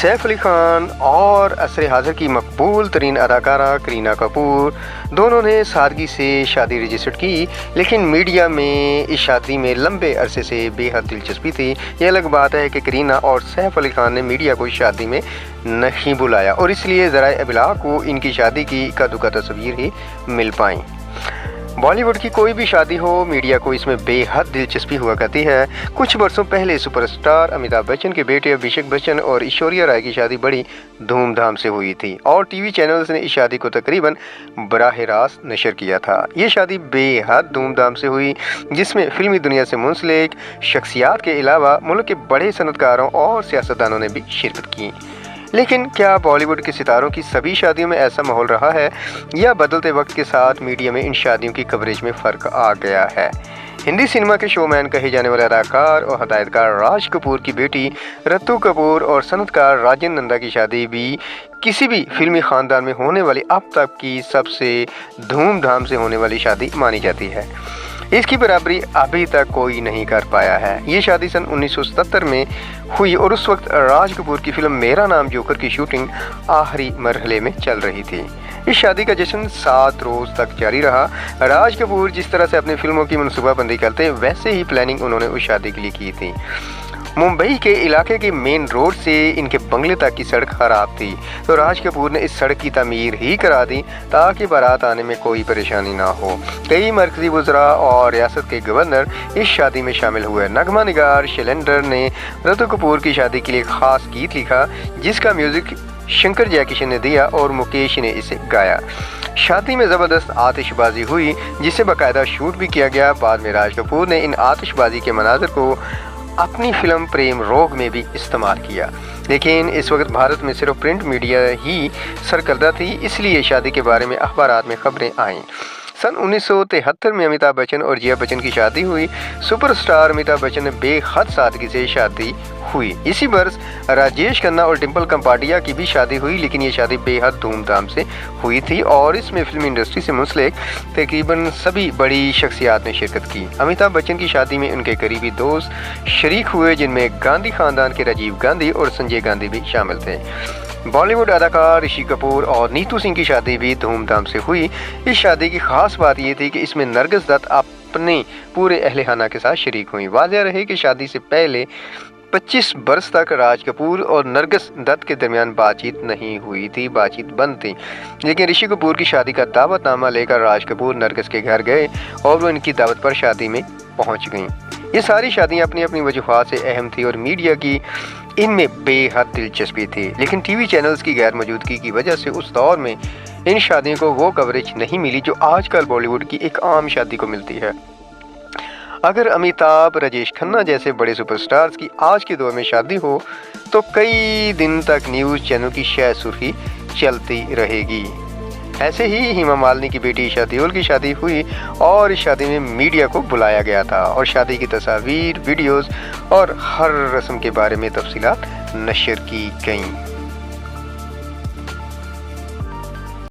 सैफ अली खान और असर हाज़िर की मकबूल तरीन अदाकारा करीना कपूर दोनों ने सादगी से शादी रजिस्टर की, लेकिन मीडिया में इस शादी में लंबे अरसे से बेहद दिलचस्पी थी। ये अलग बात है कि करीना और सैफ अली खान ने मीडिया को इस शादी में नहीं बुलाया और इसलिए ज़राए इब्लाग को इनकी शादी की इक्का-दुक्का तस्वीर ही मिल पाई। बॉलीवुड की कोई भी शादी हो, मीडिया को इसमें बेहद दिलचस्पी हुआ करती है। कुछ बरसों पहले सुपरस्टार अमिताभ बच्चन के बेटे अभिषेक बच्चन और ऐश्वर्या राय की शादी बड़ी धूमधाम से हुई थी और टीवी चैनल्स ने इस शादी को तकरीबन बराह रास्त नशर किया था। ये शादी बेहद धूमधाम से हुई, जिसमें फिल्मी दुनिया से मुंसलिक शख्सियात के अलावा मुल्क के बड़े सनतकारों और सियासतदानों ने भी शिरकत की। लेकिन क्या बॉलीवुड के सितारों की सभी शादियों में ऐसा माहौल रहा है, या बदलते वक्त के साथ मीडिया में इन शादियों की कवरेज में फ़र्क आ गया है? हिंदी सिनेमा के शोमैन कहे जाने वाले अदाकार और हदायतकार राज कपूर की बेटी रत्तू कपूर और सनतकार राजन नंदा की शादी भी किसी भी फिल्मी ख़ानदान में होने वाली अब तक की सबसे धूमधाम से होने वाली शादी मानी जाती है। इसकी बराबरी अभी तक कोई नहीं कर पाया है। ये शादी सन 1977 में हुई और उस वक्त राज कपूर की फिल्म मेरा नाम जोकर की शूटिंग आखिरी मरहले में चल रही थी। इस शादी का जश्न 7 रोज़ तक जारी रहा। राज कपूर जिस तरह से अपनी फिल्मों की मनसूबाबंदी करते, वैसे ही प्लानिंग उन्होंने उस शादी के लिए की थी। मुंबई के इलाके के मेन रोड से इनके बंगले तक की सड़क खराब थी, तो राज कपूर ने इस सड़क की तामीर ही करा दी ताकि बारात आने में कोई परेशानी ना हो। कई मरकजी वज़रा और रियासत के गवर्नर इस शादी में शामिल हुए। नगमा निगार शैलेंडर ने रत्तू कपूर की शादी के लिए खास गीत लिखा, जिसका म्यूज़िक शंकर जयकिशन ने दिया और मुकेश ने इसे गाया। शादी में ज़बरदस्त आतिशबाजी हुई, जिसे बाकायदा शूट भी किया गया। बाद में राज कपूर ने इन आतिशबाजी के मनाज़र को अपनी फिल्म प्रेम रोग में भी इस्तेमाल किया, लेकिन इस वक्त भारत में सिर्फ प्रिंट मीडिया ही सरकर्दा थी, इसलिए शादी के बारे में अखबारात में खबरें आईं। सन 1973 में अमिताभ बच्चन और जया बच्चन की शादी हुई। सुपरस्टार अमिताभ बच्चन ने बेहद सादगी से शादी हुई। इसी बरस राजेश खन्ना और डिम्पल कपाडिया की भी शादी हुई, लेकिन ये शादी बेहद धूमधाम से हुई थी और इसमें फिल्म इंडस्ट्री से मुंसलिक तकरीबन सभी बड़ी शख्सियात ने शिरकत की। अमिताभ बच्चन की शादी में उनके करीबी दोस्त शरीक हुए, जिनमें गांधी खानदान के राजीव गांधी और संजय गांधी भी शामिल थे। बॉलीवुड अदाकार ऋषि कपूर और नीतू सिंह की शादी भी धूमधाम से हुई। इस शादी की खास बात यह थी कि इसमें नरगिस दत्त अपने पूरे अहल-ए-खाना के साथ शरीक हुई। वाज़ेह रहे कि शादी से पहले 25 बरस तक राज कपूर और नरगिस दत्त के दरमियान बातचीत नहीं हुई थी, बातचीत बंद थी। लेकिन ऋषि कपूर की शादी का दावतनामा लेकर राज कपूर नरगिस के घर गए और वो इनकी दावत पर शादी में पहुंच गईं। ये सारी शादियां अपनी अपनी वजूहात से अहम थी और मीडिया की इनमें बेहद दिलचस्पी थी, लेकिन टीवी चैनल्स की गैर मौजूदगी की वजह से उस दौर में इन शादियों को वो कवरेज नहीं मिली जो आजकल बॉलीवुड की एक आम शादी को मिलती है। अगर अमिताभ, राजेश खन्ना जैसे बड़े सुपरस्टार्स की आज के दौर में शादी हो तो कई दिन तक न्यूज़ चैनल की शायद सुर्खी चलती रहेगी। ऐसे ही हेमा मालिनी की बेटी ईशा देओल की शादी हुई और इस शादी में मीडिया को बुलाया गया था और शादी की तस्वीर, वीडियोस और हर रस्म के बारे में तफसीलात नशर की गईं।